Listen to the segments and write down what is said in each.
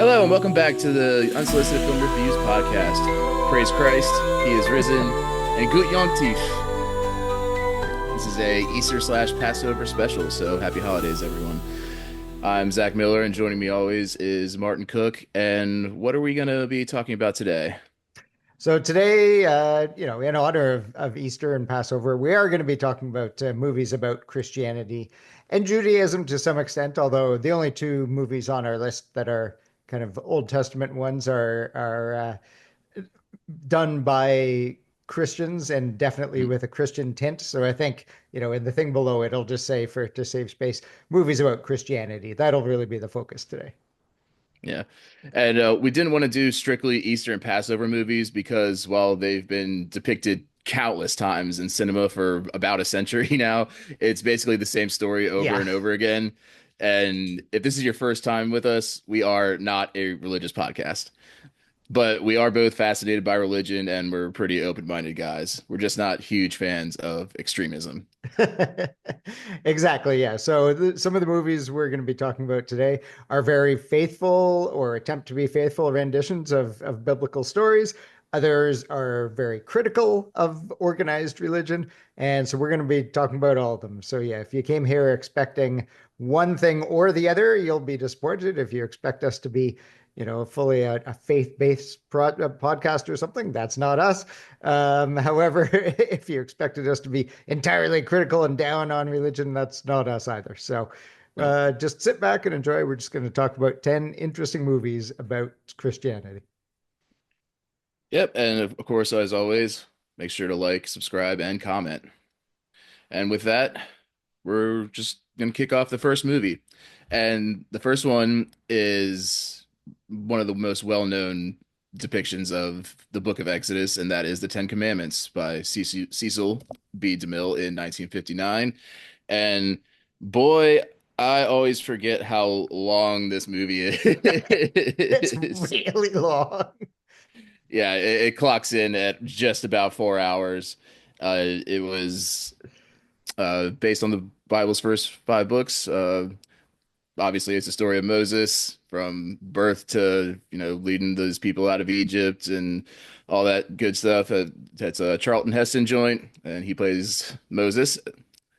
Hello and welcome back to the Unsolicited Film Reviews podcast. Praise Christ, He is risen, and Gut Yontif. This is a Easter slash Passover special, so happy holidays, everyone. I'm Zach Miller, and joining me always is Martin Cook. And what are we going to be talking about today? So today, in honor of Easter and Passover, we are going to be talking about movies about Christianity and Judaism to some extent, although the only two movies on our list that are kind of Old Testament ones are done by Christians and definitely with a Christian tint. So I think, in the thing below, it'll just say for to save space, movies about Christianity. That'll really be the focus today. Yeah. And we didn't want to do strictly Easter and Passover movies because while they've been depicted countless times in cinema for about a century now, it's basically the same story over Yeah. and over again. And if this is your first time with us, we are not a religious podcast, but we are both fascinated by religion and we're pretty open-minded guys. We're just not huge fans of extremism. Exactly. Yeah. So some of the movies we're going to be talking about today are very faithful or attempt to be faithful renditions of biblical stories. Others are very critical of organized religion. And so we're going to be talking about all of them. So yeah, if you came here expecting one thing or the other, you'll be disappointed. If you expect us to be fully a faith-based podcast or something, that's not us. However, if you expected us to be entirely critical and down on religion, that's not us either. So just sit back and enjoy. We're just going to talk about 10 interesting movies about Christianity. Yep. And of course, as always, make sure to like, subscribe, and comment. And with that, we're just going to kick off the first movie. And the first one is one of the most well-known depictions of the Book of Exodus, and that is the Ten Commandments by Cecil B. DeMille in 1959. And boy, I always forget how long this movie It's is. really long. Yeah, it clocks in at just about 4 hours. It was based on the Bible's first five books. Obviously, it's the story of Moses from birth to, leading those people out of Egypt and all that good stuff. That's a Charlton Heston joint, and he plays Moses.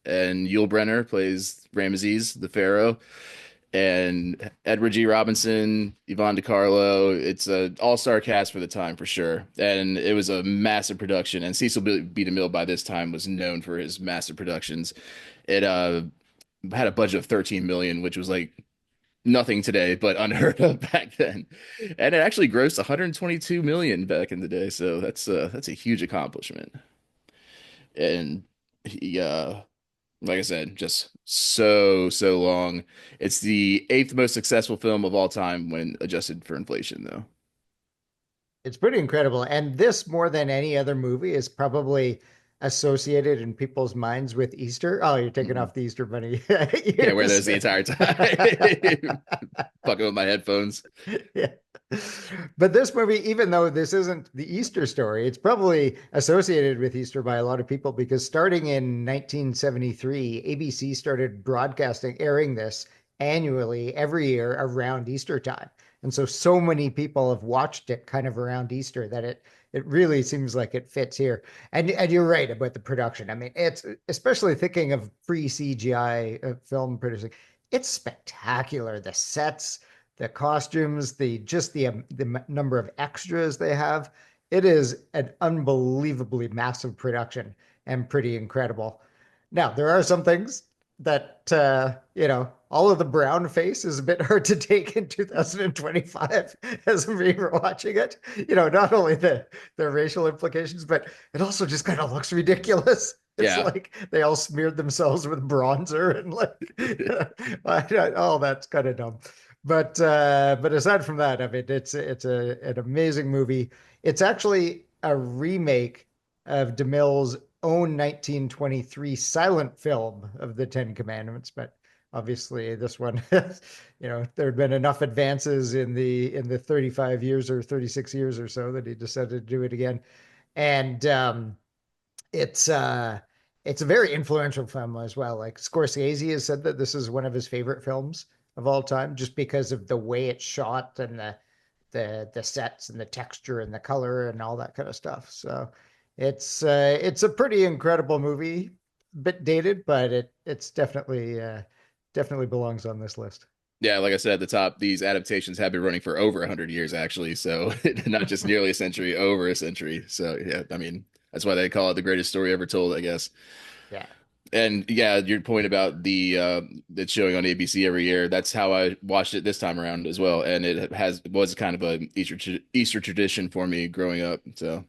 And Yul Brynner plays Ramesses, the Pharaoh. And Edward G. Robinson, Yvonne DiCarlo. It's an all-star cast for the time for sure. And it was a massive production. And Cecil B. DeMille by this time was known for his massive productions. It had a budget of 13 million, which was like nothing today, but unheard of back then. And it actually grossed 122 million back in the day. So that's a huge accomplishment. And he like I said, just so long. It's the eighth most successful film of all time when adjusted for inflation, though. It's pretty incredible. And this, more than any other movie, is probably associated in people's minds with Easter. Oh, you're taking Mhm. off the Easter bunny Can't wear ears. those the entire time. Fucking with my headphones. Yeah. But this movie, even though this isn't the Easter story, it's probably associated with Easter by a lot of people because starting in 1973, ABC started airing this annually every year around Easter time. And so many people have watched it kind of around Easter that it really seems like it fits here. And you're right about the production. I mean, it's especially thinking of pre CGI film producing. It's spectacular. The sets, the costumes, the number of extras they have. It is an unbelievably massive production and pretty incredible. Now, there are some things that all of the brown face is a bit hard to take in 2025 as we were watching it. Not only the racial implications, but it also just kind of looks ridiculous. It's Yeah. like they all smeared themselves with bronzer and oh, that's kind of dumb. But aside from that, I mean, an amazing movie. It's actually a remake of DeMille's own 1923 silent film of the Ten Commandments, but obviously this one, there had been enough advances in the 35 years or 36 years or so that he decided to do it again. And it's it's a very influential film as well. Like Scorsese has said that this is one of his favorite films of all time, just because of the way it's shot and the sets and the texture and the color and all that kind of stuff. So it's a pretty incredible movie, bit dated, but it's definitely belongs on this list. Yeah, like I said at the top, these adaptations have been running for over 100 years, actually. So not just nearly a century, over a century. So yeah, I mean, that's why they call it the greatest story ever told, I guess. Yeah. And yeah, your point about the it's showing on ABC every year. That's how I watched it this time around as well, and was kind of a Easter tradition for me growing up. So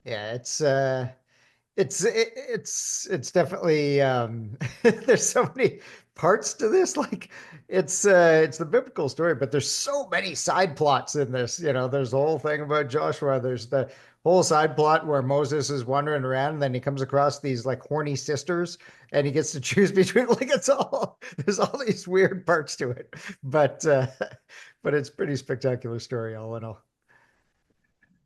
Yeah, it's definitely there's so many parts to this. Like it's the biblical story, but there's so many side plots in this. There's the whole thing about Joshua. There's the whole side plot where Moses is wandering around, and then he comes across these like horny sisters, and he gets to choose between. Like it's all there's all these weird parts to it, but but it's pretty spectacular story all in all.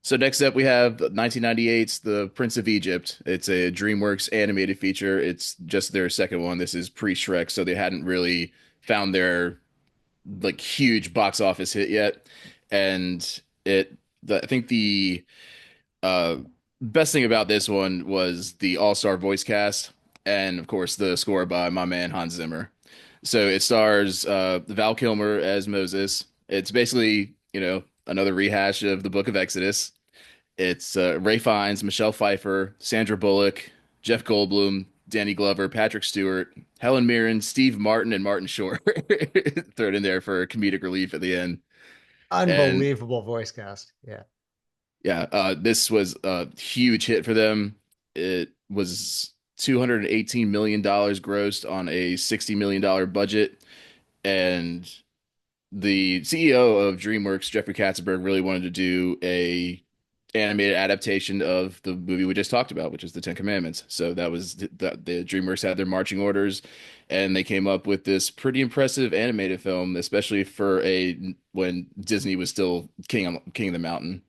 So next up, we have 1998's The Prince of Egypt. It's a DreamWorks animated feature. It's just their second one. This is pre-Shrek, so they hadn't really found their like huge box office hit yet. And I think the uh, best thing about this one was the all-star voice cast, and of course the score by my man Hans Zimmer. So it stars Val Kilmer as Moses. It's basically, another rehash of the Book of Exodus. It's Ray Fiennes, Michelle Pfeiffer, Sandra Bullock, Jeff Goldblum, Danny Glover, Patrick Stewart, Helen Mirren, Steve Martin, and Martin Short thrown in there for comedic relief at the end. And Unbelievable voice cast. Yeah. yeah, this was a huge hit for them. It was $218 million grossed on a $60 million budget. And the CEO of DreamWorks, Jeffrey Katzenberg, really wanted to do a animated adaptation of the movie we just talked about, which is the Ten Commandments. So that was the DreamWorks had their marching orders, and they came up with this pretty impressive animated film, especially for a when Disney was still king of the mountain.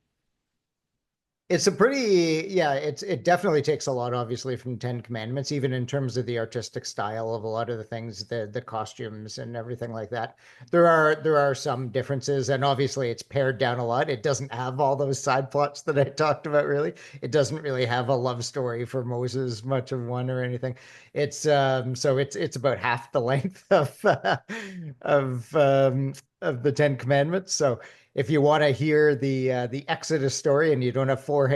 It's a pretty, yeah, it definitely takes a lot, obviously, from Ten Commandments, even in terms of the artistic style of a lot of the things, the costumes and everything like that. There are some differences, and obviously it's pared down a lot. It doesn't have all those side plots that I talked about, really. It doesn't really have a love story for Moses, much of one or anything. It's about half the length of of the Ten Commandments. So if you want to hear the Exodus story and you don't have 4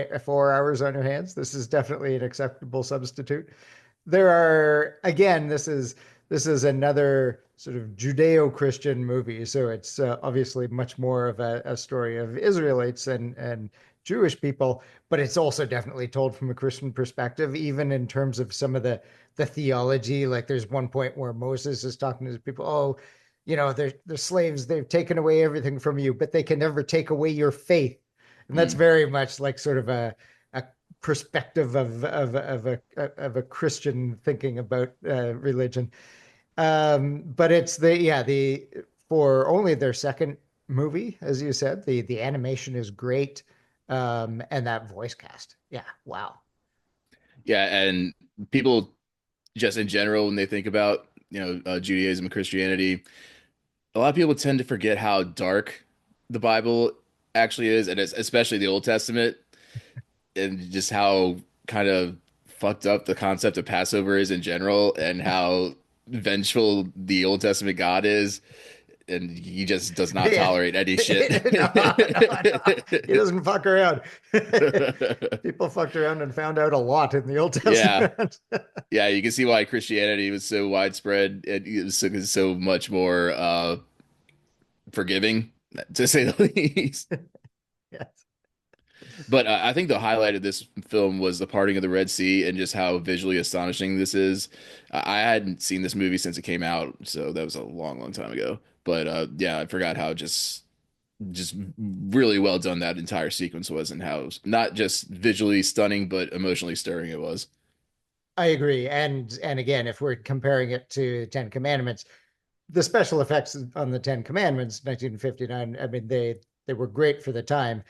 hours on your hands, this is definitely an acceptable substitute. There are again, this is another sort of Judeo-Christian movie, so it's obviously much more of a story of Israelites and Jewish people, but it's also definitely told from a Christian perspective, even in terms of some of the theology. Like there's one point where Moses is talking to his people, oh, they're slaves, they've taken away everything from you, but they can never take away your faith. And that's Mm. very much like sort of a perspective of a Christian thinking about religion. But it's the for only their second movie, as you said, the animation is great. And that voice cast. Yeah, wow. Yeah, and people just in general when they think about Judaism and Christianity, a lot of people tend to forget how dark the Bible actually is, and especially the Old Testament, and just how kind of fucked up the concept of Passover is in general, and how vengeful the Old Testament God is, and he just does not Yeah. tolerate any shit. No, no. He doesn't fuck around. People fucked around and found out a lot in the Old Yeah, Testament. yeah, you can see why Christianity was so widespread and it was so much more forgiving, to say the least. Yes. But I think the highlight of this film was the parting of the Red Sea and just how visually astonishing this is. I hadn't seen this movie since it came out, so that was a long, long time ago. But yeah, I forgot how just really well done that entire sequence was, and how it was not just visually stunning, but emotionally stirring it was. I agree. And again, if we're comparing it to Ten Commandments, the special effects on the Ten Commandments, 1959, I mean, they were great for the time.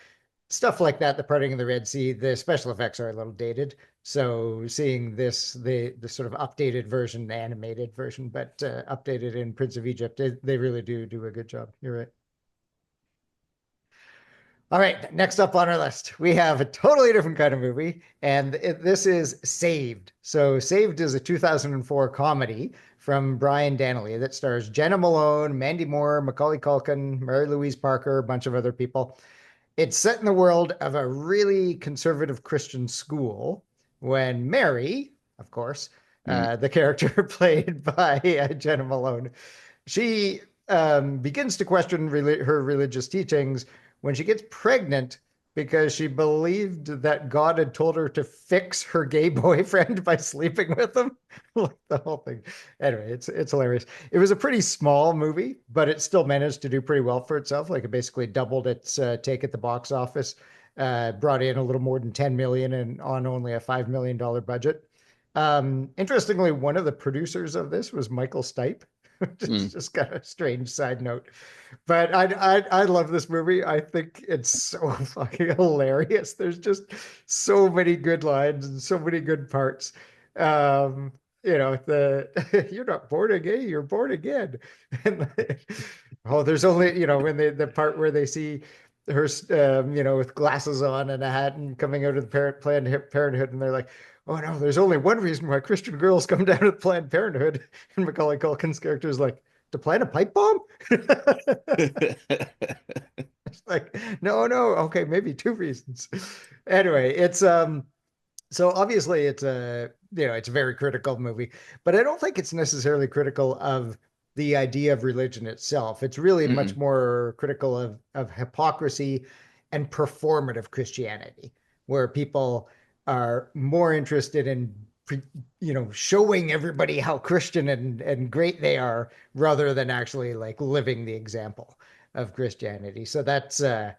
stuff like that, the parting of the Red Sea, the special effects are a little dated. So seeing this, the sort of updated version, the animated version, but updated in Prince of Egypt, they really do a good job. You're right. All right, next up on our list, we have a totally different kind of movie, and this is Saved. So, Saved is a 2004 comedy from Brian Danley that stars Jenna Malone, Mandy Moore, Macaulay Culkin, Mary Louise Parker, a bunch of other people. It's set in the world of a really conservative Christian school when Mary, of course, Mm. the character played by Jenna Malone, she begins to question her religious teachings when she gets pregnant because she believed that God had told her to fix her gay boyfriend by sleeping with him. Like the whole thing. Anyway, it's hilarious. It was a pretty small movie, but it still managed to do pretty well for itself. Like it basically doubled its take at the box office, brought in a little more than 10 million and on only a $5 million budget. Interestingly, one of the producers of this was Michael Stipe. Mm. Just kind of a strange side note. But I love this movie. I think it's so fucking hilarious. There's just so many good lines and so many good parts. The you're not born again, you're born again. And oh, there's only, when the part where they see her with glasses on and a hat and coming out of the Planned Parenthood, and they're like, oh no, there's only one reason why Christian girls come down to Planned Parenthood. And Macaulay Culkin's character is like, to plant a pipe bomb? It's like, no, okay, maybe two reasons. Anyway, so obviously it's it's a very critical movie, but I don't think it's necessarily critical of the idea of religion itself. It's really much Mm-mm. more critical of hypocrisy and performative Christianity, where people are more interested in showing everybody how Christian and great they are rather than actually like living the example of Christianity. So that's I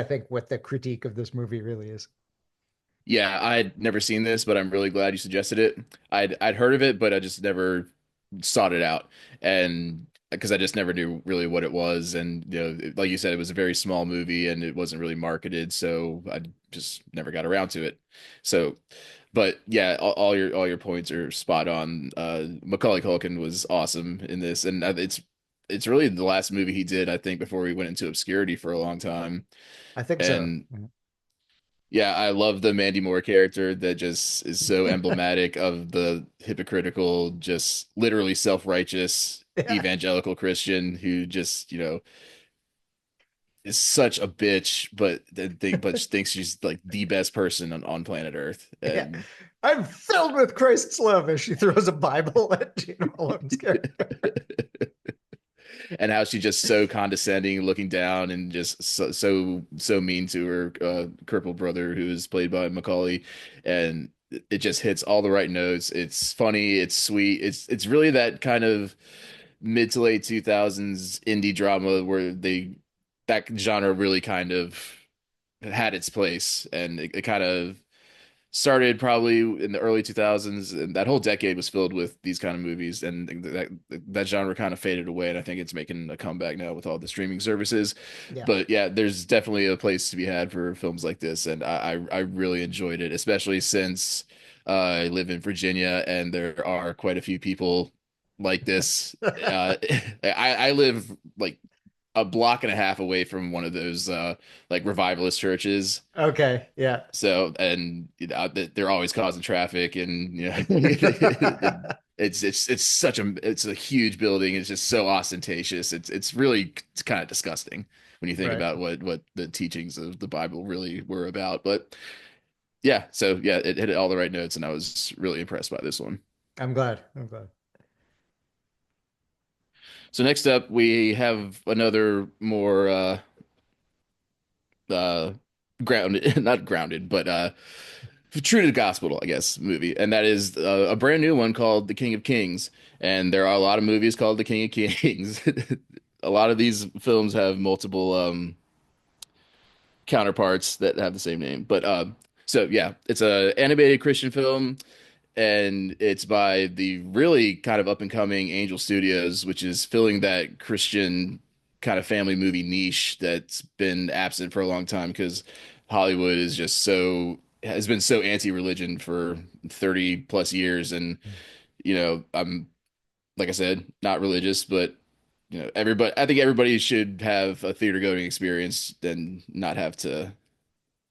think what the critique of this movie really is. Yeah, I'd never seen this, but I'm really glad you suggested it. I'd heard of it, but I just never sought it out, and because I just never knew really what it was, and like you said, it was a very small movie and it wasn't really marketed, so I just never got around to it. So, but yeah, all your points are spot on. Macaulay Culkin was awesome in this, and it's really the last movie he did, I think, before he went into obscurity for a long time, I think so. and. Yeah, I love the Mandy Moore character that just is so emblematic of the hypocritical, just literally self-righteous Yeah. evangelical Christian who just, is such a bitch, but just thinks she's like the best person on planet Earth. Yeah. And I'm filled with Christ's love as she throws a Bible at Gina Malone's character. and how she's just so condescending, looking down, and just so mean to her crippled brother, who is played by Macaulay, and it just hits all the right notes. It's funny, it's sweet, it's really that kind of mid to late 2000s indie drama where that genre really kind of had its place, and it kind of started probably in the early 2000s, and that whole decade was filled with these kind of movies, and that genre kind of faded away, and I think it's making a comeback now with all the streaming services. Yeah. But yeah, there's definitely a place to be had for films like this, and I really enjoyed it, especially since I live in Virginia and there are quite a few people like this. I live like a block and a half away from one of those like revivalist churches. Okay. Yeah. So, and they're always causing traffic, and it's such it's a huge building. It's just so ostentatious. It's really, it's kind of disgusting when you think Right. about what the teachings of the Bible really were about. But yeah, so yeah, it hit all the right notes, and I was really impressed by this one. I'm glad. I'm glad. So next up, we have another more uh grounded, not grounded, but true to the gospel, I guess, movie, and that is a brand new one called The King of Kings. And there are a lot of movies called The King of Kings. A lot of these films have multiple counterparts that have the same name. But so yeah, it's a animated Christian film, and it's by the really kind of up and coming Angel Studios, which is filling that Christian kind of family movie niche that's been absent for a long time because Hollywood is just so has been so anti-religion for 30 plus years. And I'm, like I said, not religious, but everybody, I think everybody should have a theater going experience and not have to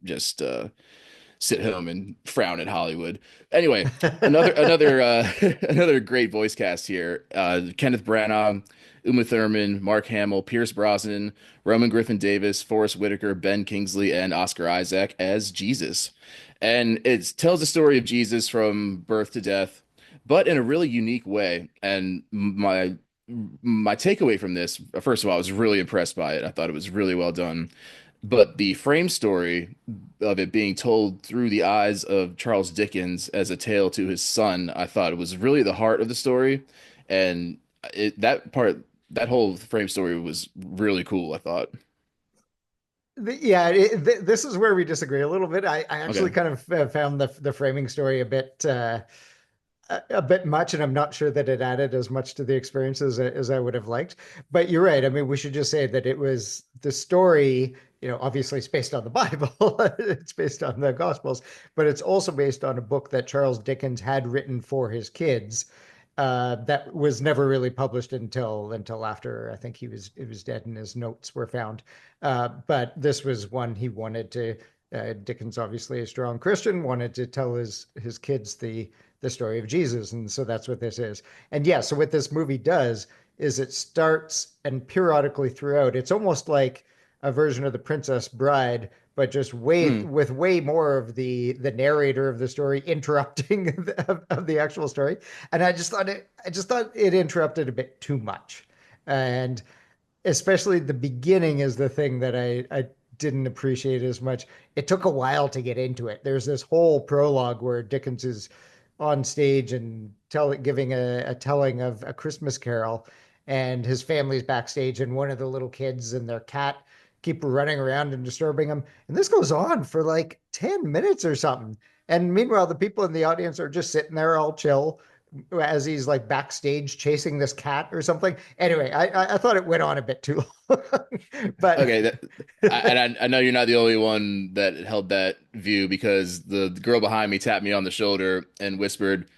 just sit home and frown at Hollywood. Anyway, another great voice cast here. Kenneth Branagh, Uma Thurman, Mark Hamill, Pierce Brosnan, Roman Griffin Davis, Forrest Whitaker, Ben Kingsley, and Oscar Isaac as Jesus. And it tells the story of Jesus from birth to death, but in a really unique way. And my takeaway from this, first of all, I was really impressed by it. I thought it was really well done. But the frame story of it being told through the eyes of Charles Dickens as a tale to his son, I thought it was really the heart of the story. And that whole frame story was really cool, I thought. Yeah, this is where we disagree a little bit. I actually Okay. kind of found the framing story a bit much, and I'm not sure that it added as much to the experience as I would have liked. But you're right. I mean, we should just say that it was the story, obviously it's based on the Bible, it's based on the Gospels, but it's also based on a book that Charles Dickens had written for his kids. That was never really published until after I think he was dead and his notes were found. But this was one he wanted to. Dickens, obviously a strong Christian, wanted to tell his kids the story of Jesus. And so that's what this is. And yeah, so what this movie does is it starts and periodically throughout, it's almost like a version of The Princess Bride, but just Hmm. with way more of the narrator of the story interrupting of the actual story. And I just thought it interrupted a bit too much. And especially the beginning is the thing that I didn't appreciate as much. It took a while to get into it. There's this whole prologue where Dickens is on stage and giving a telling of A Christmas Carol, and his family's backstage, and one of the little kids and their cat keep running around and disturbing him. And this goes on for like 10 minutes or something. And meanwhile, the people in the audience are just sitting there all chill as he's like backstage chasing this cat or something. Anyway, I thought it went on a bit too long, but Okay, I know you're not the only one that held that view because the girl behind me tapped me on the shoulder and whispered,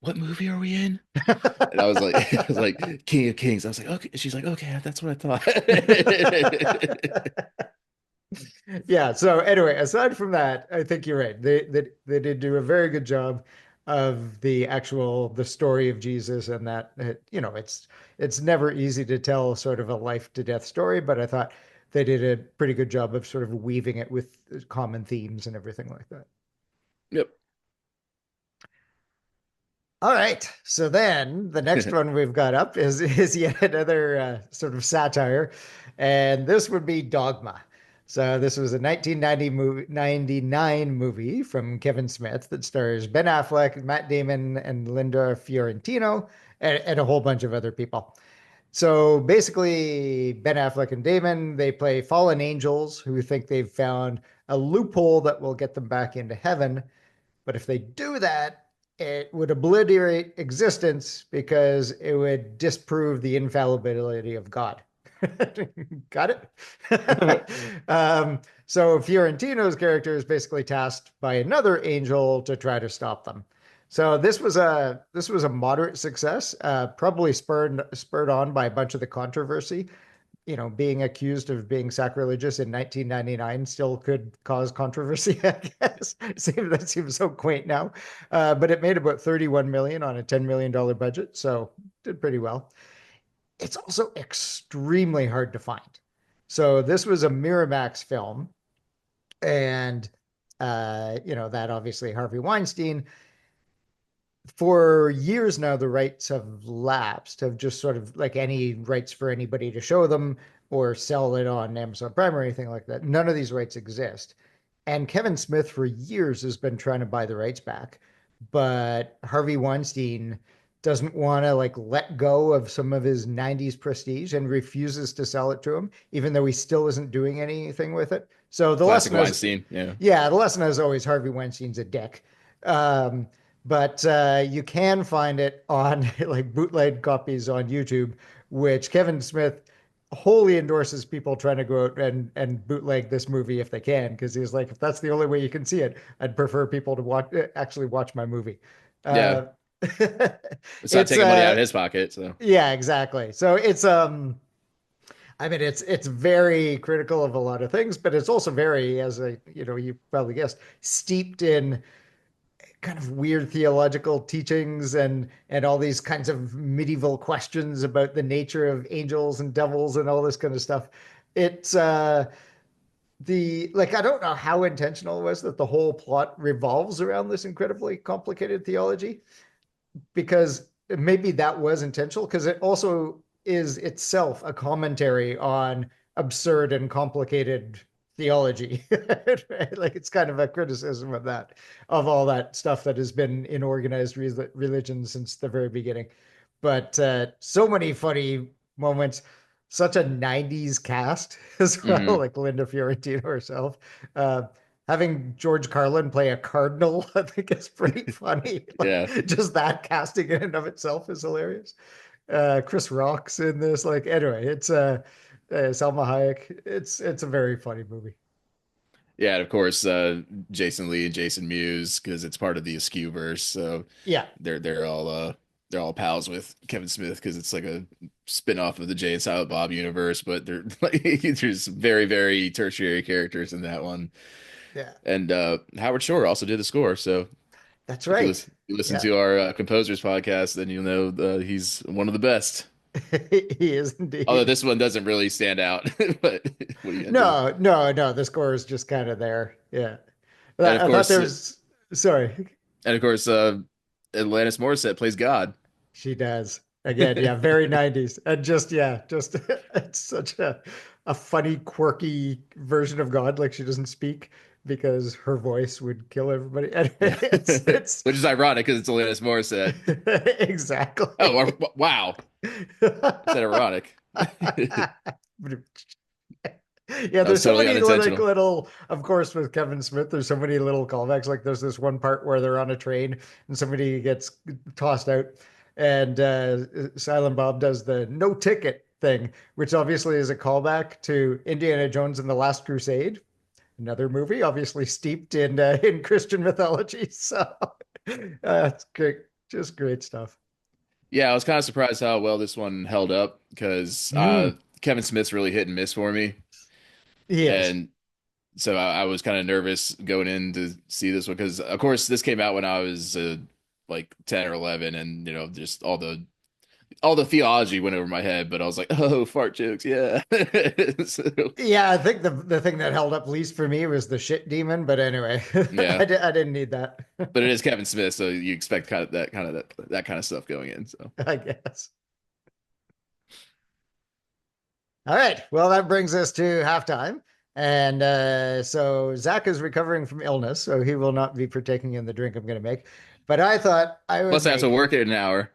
"What movie are we in?" And I was like, I was like, King of Kings. I was like, okay. She's like, okay, that's what I thought. yeah. So anyway, aside from that, I think you're right. They did do a very good job of the story of Jesus, and that it's never easy to tell sort of a life to death story, but I thought they did a pretty good job of sort of weaving it with common themes and everything like that. Yep. All right. So then the next one we've got up is yet another sort of satire, and this would be Dogma. So this was a 1999 movie from Kevin Smith that stars Ben Affleck, Matt Damon, and Linda Fiorentino, and a whole bunch of other people. So basically, Ben Affleck and Damon, they play fallen angels who think they've found a loophole that will get them back into heaven. But if they do that, it would obliterate existence because it would disprove the infallibility of God. Got it? So Fiorentino's character is basically tasked by another angel to try to stop them. So this was a moderate success, probably spurred on by a bunch of the controversy. Being accused of being sacrilegious in 1999 still could cause controversy, I guess. That seems so quaint now. But it made about 31 million on a $10 million budget, so did pretty well. It's also extremely hard to find. So this was a Miramax film, and that obviously Harvey Weinstein, for years now, the rights have lapsed, have just sort of like any rights for anybody to show them or sell it on Amazon Prime or anything like that. None of these rights exist. And Kevin Smith for years has been trying to buy the rights back, but Harvey Weinstein doesn't want to like let go of some of his 90s prestige and refuses to sell it to him, even though he still isn't doing anything with it. So the Classic lesson is, Weinstein. Yeah. yeah, the lesson is always Harvey Weinstein's a dick. Um, but you can find it on like bootleg copies on YouTube, which Kevin Smith wholly endorses people trying to go out and bootleg this movie if they can, because he's like, if that's the only way you can see it, I'd prefer people to watch my movie. Yeah, Uh, it's not it's taking money out of his pocket. So yeah, exactly. So it's I mean, it's very critical of a lot of things, but it's also very, as a, you probably guessed, steeped in kind of weird theological teachings and all these kinds of medieval questions about the nature of angels and devils and all this kind of stuff. It's the like I don't know how intentional it was that the whole plot revolves around this incredibly complicated theology, because maybe that was intentional, because it also is itself a commentary on absurd and complicated theology. Like it's kind of a criticism of that, of all that stuff that has been in organized religion since the very beginning. But so many funny moments, such a 90s cast as well, hmm like Linda Fiorentino herself. Uh, Having George Carlin play a cardinal, I think is pretty funny. yeah, Like just that casting in and of itself is hilarious. Chris Rock's in this. Like anyway, it's Selma Hayek. It's a very funny movie. yeah, and of course, Jason Lee and Jason Mewes because it's part of the Askew verse. So Yeah, they're all pals with Kevin Smith because it's like a spin-off of the Jay and Silent Bob universe, but they're like there's very, very tertiary characters in that one. yeah, And Howard Shore also did the score. So that's if right. you listen Yeah, to our composers podcast, then you'll know he's one of the best. he is Although indeed. this one doesn't really stand out, but what are you gonna do? No, no, no. The score is just kind of there. Yeah, And of I thought course, there was. Sorry, Alanis Morissette plays God. she does. Again, yeah, very 90s. And just yeah, just it's such a funny, quirky version of God. Like she doesn't speak because her voice would kill everybody. And Yeah, it's which is ironic because it's Alanis Morissette. Oh, exactly. wow! I said ironic. Yeah, That was there's so totally many like unintentional. little, of course, with Kevin Smith, there's so many little callbacks. Like there's this one part where they're on a train and somebody gets tossed out, and Silent Bob does the no ticket thing, which obviously is a callback to Indiana Jones and the Last Crusade, another movie, obviously steeped in Christian mythology. So it's great, just great stuff. Yeah, I was kind of surprised how well this one held up because Mm, Kevin Smith's really hit and miss for me, he is. and so I was kind of nervous going in to see this one because, of course, this came out when I was like 10 or 11, and just all the theology went over my head. But I was like, oh, fart jokes, yeah. So, Yeah, I think the thing that held up least for me was the shit demon. But anyway, yeah, I didn't need that. but it is Kevin Smith, so you expect that kind of stuff going in. So I guess. All right. Well, that brings us to halftime. And so Zach is recovering from illness, so he will not be partaking in the drink I'm going to make. But I thought I would plus I have to make. work in an hour.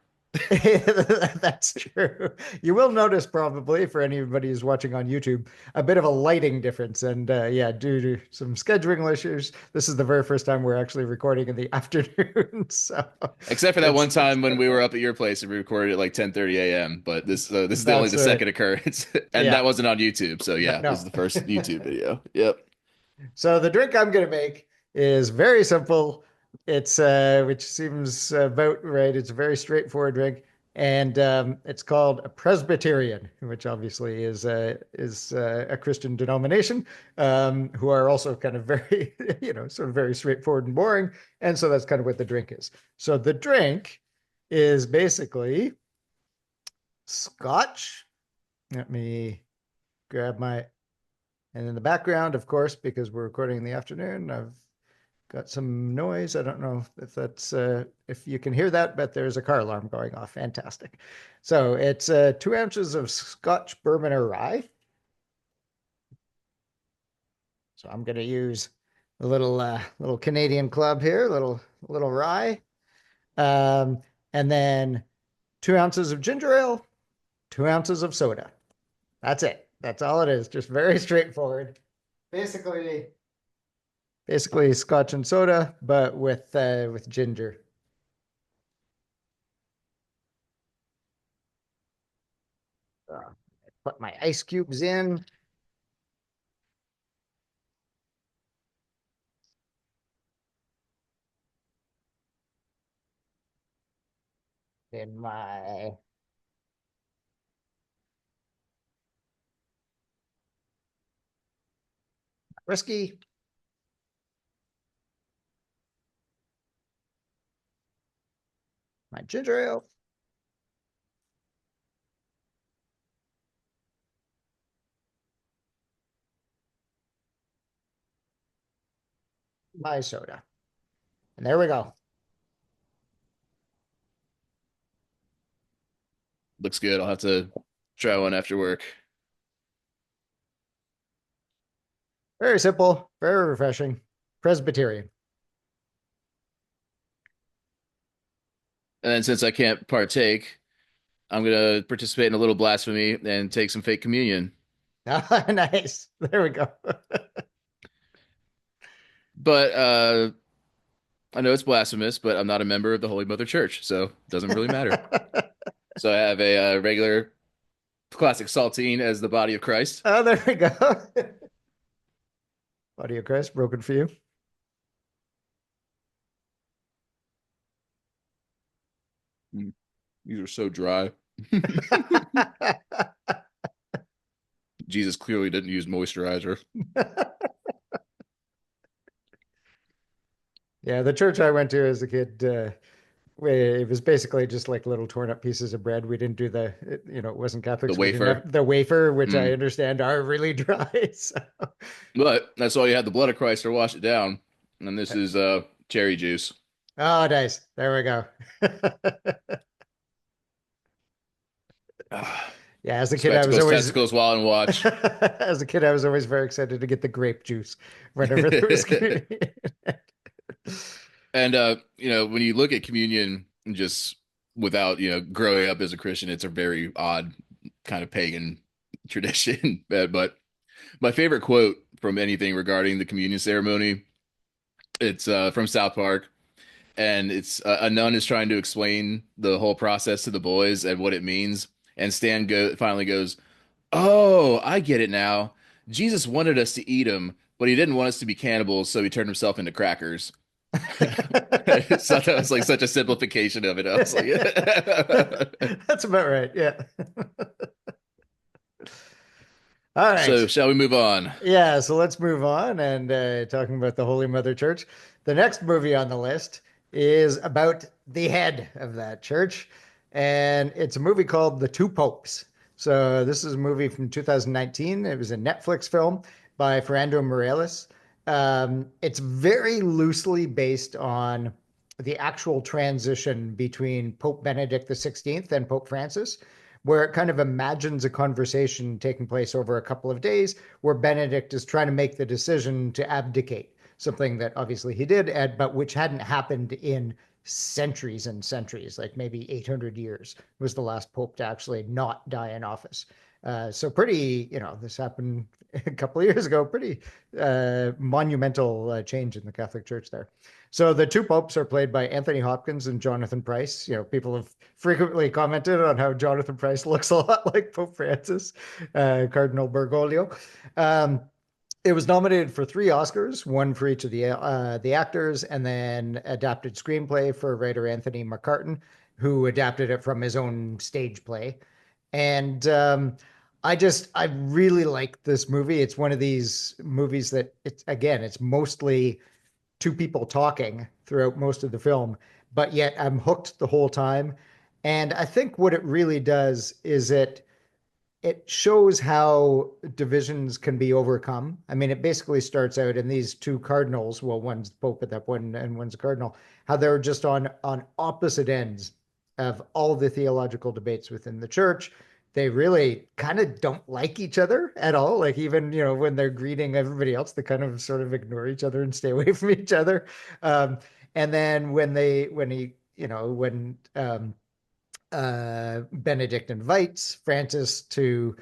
That's true. You will notice probably for anybody who's watching on YouTube a bit of a lighting difference, and yeah, due to some scheduling issues, this is the very first time we're actually recording in the afternoon. So Except for that one it's time when kind we of were fun. up at your place and we recorded at like 10:30 a.m. But this is only That's the right. second occurrence, and that Yeah. wasn't on YouTube. So No, yeah, this is no. the first YouTube video. Yep. So the drink I'm going to make is very simple. It's which seems about right. It's a very straightforward drink, and it's called a Presbyterian, which obviously is a Christian denomination, who are also kind of very sort of very straightforward and boring, and so that's kind of what the drink is. So the drink is basically Scotch. Let me grab my and in the background, of course, because we're recording in the afternoon, I've got some noise. I don't know if that's if you can hear that, but there's a car alarm going off. Fantastic. So it's 2 ounces of Scotch bourbon or rye. So I'm going to use a little Canadian club here, little rye, um, and then 2 ounces of ginger ale, 2 ounces of soda. That's it. That's all it is. Just very straightforward. Basically, basically scotch and soda, but with ginger. Put my ice cubes in. In my whiskey. My ginger ale. My soda. And there we go. Looks good. I'll have to try one after work. Very simple, very refreshing. Presbyterian. And then since I can't partake, I'm gonna participate in a little blasphemy and take some fake communion. Nice. There we go. But I know it's blasphemous, but I'm not a member of the Holy Mother Church, so it doesn't really matter. So I have a, regular classic saltine as the body of Christ. Oh, there we go. Body of Christ, broken for you. Mm, these are so dry. Jesus clearly didn't use moisturizer. Yeah, the church I went to as a kid, it was basically just like little torn up pieces of bread. We didn't do it wasn't Catholic, The so we didn't wafer. have the wafer, which I Mm. understand are really dry. So. But that's all you had the blood of Christ to wash it down. And this is cherry juice. Oh, nice. There we go. Ah, Yeah, as a kid, I was spectacles, always testicles, while and watch. as a kid, I was always very excited to get the grape juice whenever there was communion. And when you look at communion just without, growing up as a Christian, it's a very odd kind of pagan tradition. But my favorite quote from anything regarding the communion ceremony, it's from South Park, and it's a nun is trying to explain the whole process to the boys and what it means, and finally goes, "Oh, I get it now. Jesus wanted us to eat him, but he didn't want us to be cannibals, so he turned himself into crackers." So that was like such a simplification of it. I was like, That's about right. Yeah. All so right. shall we move on? Yeah, so let's move on and talking about the Holy Mother Church. The next movie on the list is about the head of that church, and it's a movie called The Two Popes. So this is a movie from 2019. It was a Netflix film by Fernando Morales. It's very loosely based on the actual transition between Pope Benedict the 16th and Pope Francis, where it kind of imagines a conversation taking place over a couple of days where Benedict is trying to make the decision to abdicate, something that obviously he did, but which hadn't happened in centuries and centuries, like maybe 800 years was the last pope to actually not die in office. So pretty, this happened a couple of years ago, pretty monumental change in the Catholic Church there. So the two popes are played by Anthony Hopkins and Jonathan Pryce. People have frequently commented on how Jonathan Pryce looks a lot like Pope Francis, Cardinal Bergoglio. Um, it was nominated for 3 Oscars, one for each of the actors, and then adapted screenplay for writer Anthony McCartan, who adapted it from his own stage play. And I really like this movie. It's one of these movies that it's mostly two people talking throughout most of the film, but yet I'm hooked the whole time. And I think what it really does is it shows how divisions can be overcome. I mean, it basically starts out in these two cardinals, well, one's Pope at that point and one's a cardinal, how they're just on opposite ends of all the theological debates within the church. They really kind of don't like each other at all. Like even, when they're greeting everybody else, they kind of sort of ignore each other and stay away from each other. And then when Benedict invites Francis to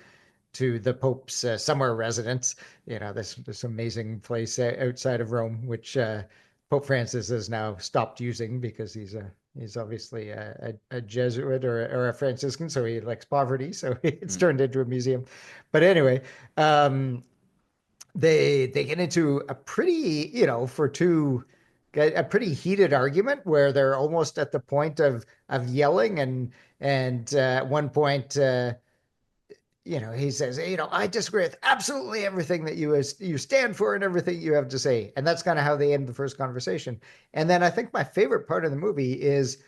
the Pope's summer residence. This amazing place outside of Rome, which Pope Francis has now stopped using because he's obviously a Jesuit or a Franciscan, so he likes poverty, so it's Mm. turned into a museum. But anyway, um, they get into a pretty, for two, a pretty heated argument where they're almost at the point of yelling, and at one point, he says, I disagree with absolutely everything that you stand for and everything you have to say. And that's kind of how they end the first conversation. And then I think my favorite part of the movie is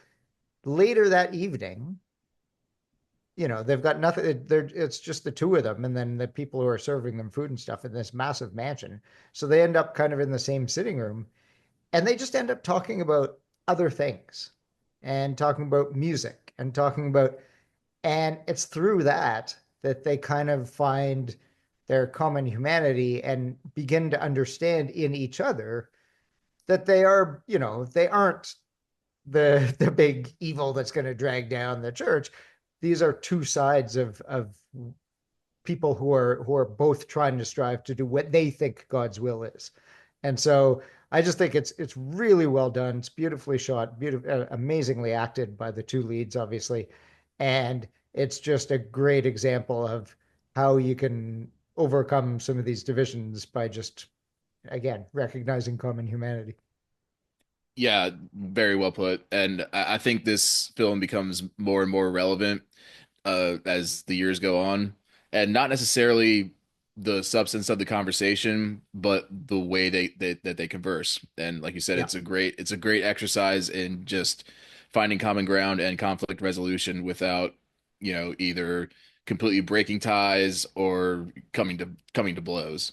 later that evening, they've got nothing. It's just the two of them, and then the people who are serving them food and stuff in this massive mansion. So they end up kind of in the same sitting room, and they just end up talking about other things and talking about music and talking about, and it's through that they kind of find their common humanity and begin to understand in each other that they aren't the big evil that's going to drag down the church. These are two sides of people who are both trying to strive to do what they think God's will is. And so I just think it's really well done. It's beautifully shot, amazingly acted by the two leads, obviously, and it's just a great example of how you can overcome some of these divisions by just, again, recognizing common humanity. Yeah, very well put. And I think this film becomes more and more relevant as the years go on, and not necessarily the substance of the conversation, but the way that they converse. And like you said, Yeah. it's a great exercise in just finding common ground and conflict resolution without, either completely breaking ties or coming to blows.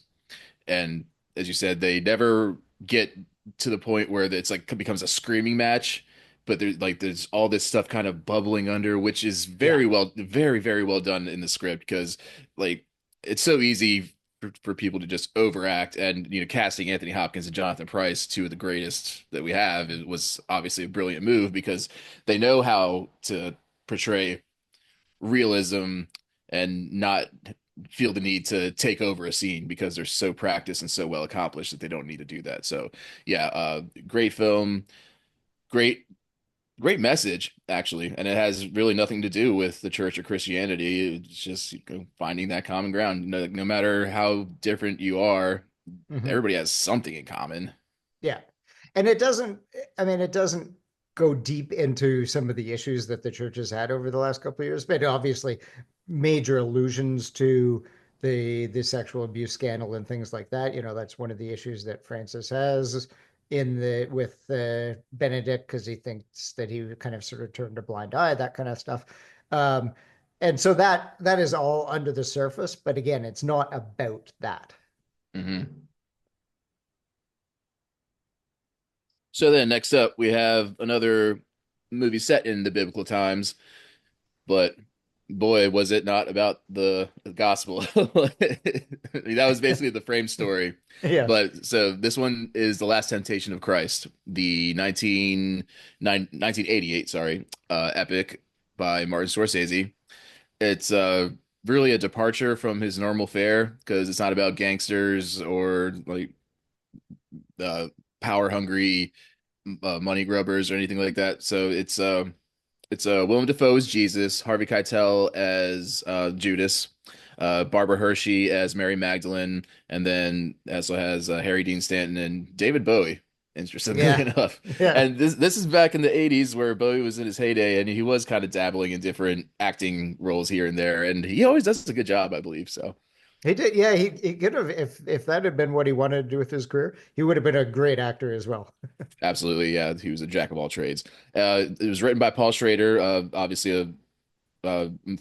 And as you said, they never get to the point where it's like becomes a screaming match, but there's all this stuff kind of bubbling under, which is Yeah. very, very well done in the script because like it's so easy for people to just overact, and casting Anthony Hopkins and Jonathan Pryce, two of the greatest that we have, it was obviously a brilliant move because they know how to portray realism and not feel the need to take over a scene because they're so practiced and so well accomplished that they don't need to do that. So yeah, great film, great great message actually, and it has really nothing to do with the church or Christianity. It's just finding that common ground. No matter how different you are, Mhm. everybody has something in common. Yeah. And it doesn't, I mean, it doesn't go deep into some of the issues that the church has had over the last couple of years, but obviously major allusions to the sexual abuse scandal and things like that. That's one of the issues that Francis has in the with Benedict, because he thinks that he kind of sort of turned a blind eye, that kind of stuff. Um, and so that is all under the surface, but again, it's not about that. Hmm. So then next up we have another movie set in the biblical times, but boy, was it not about the gospel. I mean, that was basically the frame story. Yes. But so this one is The Last Temptation of Christ, the 1988, sorry, epic by Martin Scorsese. It's really a departure from his normal fare because it's not about gangsters or like uh, power hungry money grubbers or anything like that. So it's Willem Dafoe as Jesus, Harvey Keitel as Judas, Barbara Hershey as Mary Magdalene, and then also has Harry Dean Stanton and David Bowie, interestingly Yeah. enough. Yeah. And this is back in the 80s where Bowie was in his heyday, and he was kind of dabbling in different acting roles here and there, and he always does a good job, I believe. So He did. Yeah, he could have, if that had been what he wanted to do with his career, he would have been a great actor as well. absolutely, yeah, he was a jack of all trades. It was written by Paul Schrader, obviously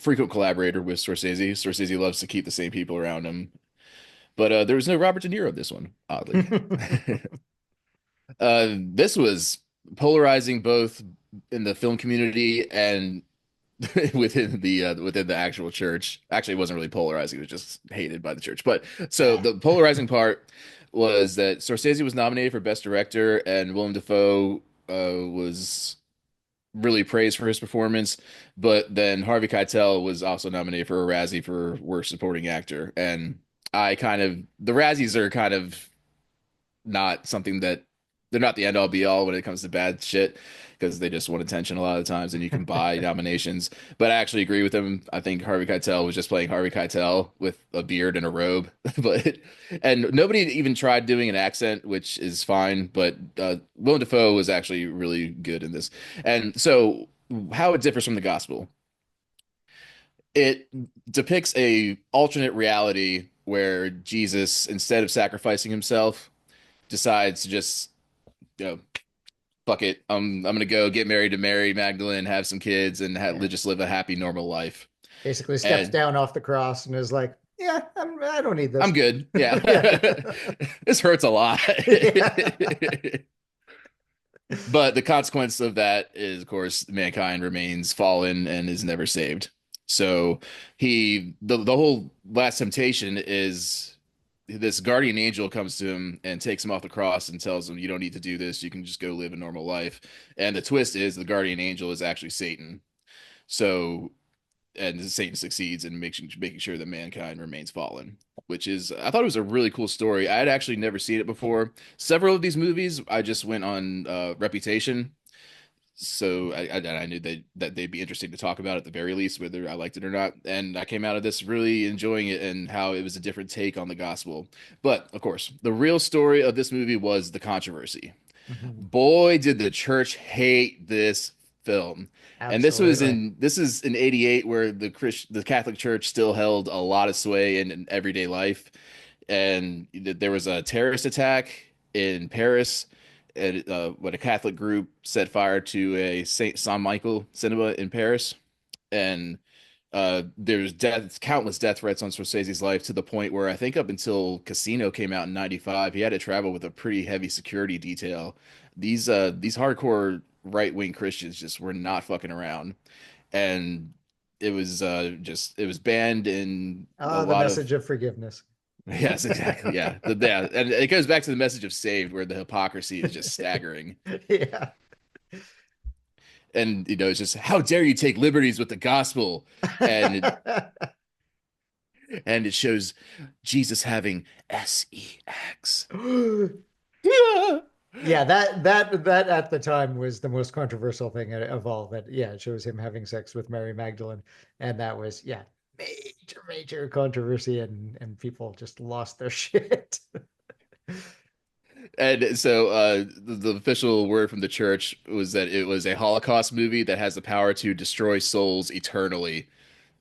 frequent collaborator with Scorsese. Scorsese loves to keep the same people around him. But there was no Robert De Niro in this one, oddly. This was polarizing both in the film community and within the actual church. Actually, it wasn't really polarizing; it was just hated by the church. But so Yeah. the polarizing part was that Scorsese was nominated for Best Director, and Willem Dafoe was really praised for his performance. But then Harvey Keitel was also nominated for a Razzie for Worst Supporting Actor, and the Razzies are kind of not something that they're not the end all be all when it comes to bad shit because they just want attention a lot of times and you can buy nominations. But I actually agree with him. I think Harvey Keitel was just playing Harvey Keitel with a beard and a robe. But and nobody even tried doing an accent, which is fine. But Willem Dafoe was actually really good in this. And so how it differs from the gospel. It depicts a alternate reality where Jesus, instead of sacrificing himself, decides to just you know fuck it. I'm gonna go get married to Mary Magdalene, have some kids, and Yeah. just live a happy, normal life. Basically steps And down off the cross and is like, yeah, I don't need I'm this. good. Yeah, Yeah. this hurts a lot. Yeah. But the consequence of that is, of course, mankind remains fallen and is never saved. So the whole last temptation is this guardian angel comes to him and takes him off the cross and tells him, "You don't need to do this. You can just go live a normal life." And the twist is the guardian angel is actually Satan. So and Satan succeeds in making sure that mankind remains fallen, which is I thought it was a really cool story. I had actually never seen it before. Several of these movies I just went on Reputation, so I knew that they'd be interesting to talk about at the very least, whether I liked it or not. And I came out of this really enjoying it and how it was a different take on the gospel. But of course, the real story of this movie was the controversy. Mhm. Boy, did the church hate this film. And Absolutely. this is in 88 where the Catholic Church still held a lot of sway in everyday life. And there was a terrorist attack in Paris and when a Catholic group set fire to a Saint Michael cinema in Paris. And there's countless death threats on Scorsese's life to the point where I think up until Casino came out in 95, he had to travel with a pretty heavy security detail. These hardcore right-wing Christians just were not fucking around. And it was banned in a Ah, the lot of message of forgiveness. yes, exactly. Yeah. Yeah. And it goes back to the message of saved where the hypocrisy is just staggering. Yeah. And it's just how dare you take liberties with the gospel? And it shows Jesus having sex. Yeah. Yeah, that at the time was the most controversial thing of all. That yeah, it shows him having sex with Mary Magdalene, and that was yeah, major controversy, and people just lost their shit. And so the official word from the church was that it was a Holocaust movie that has the power to destroy souls eternally.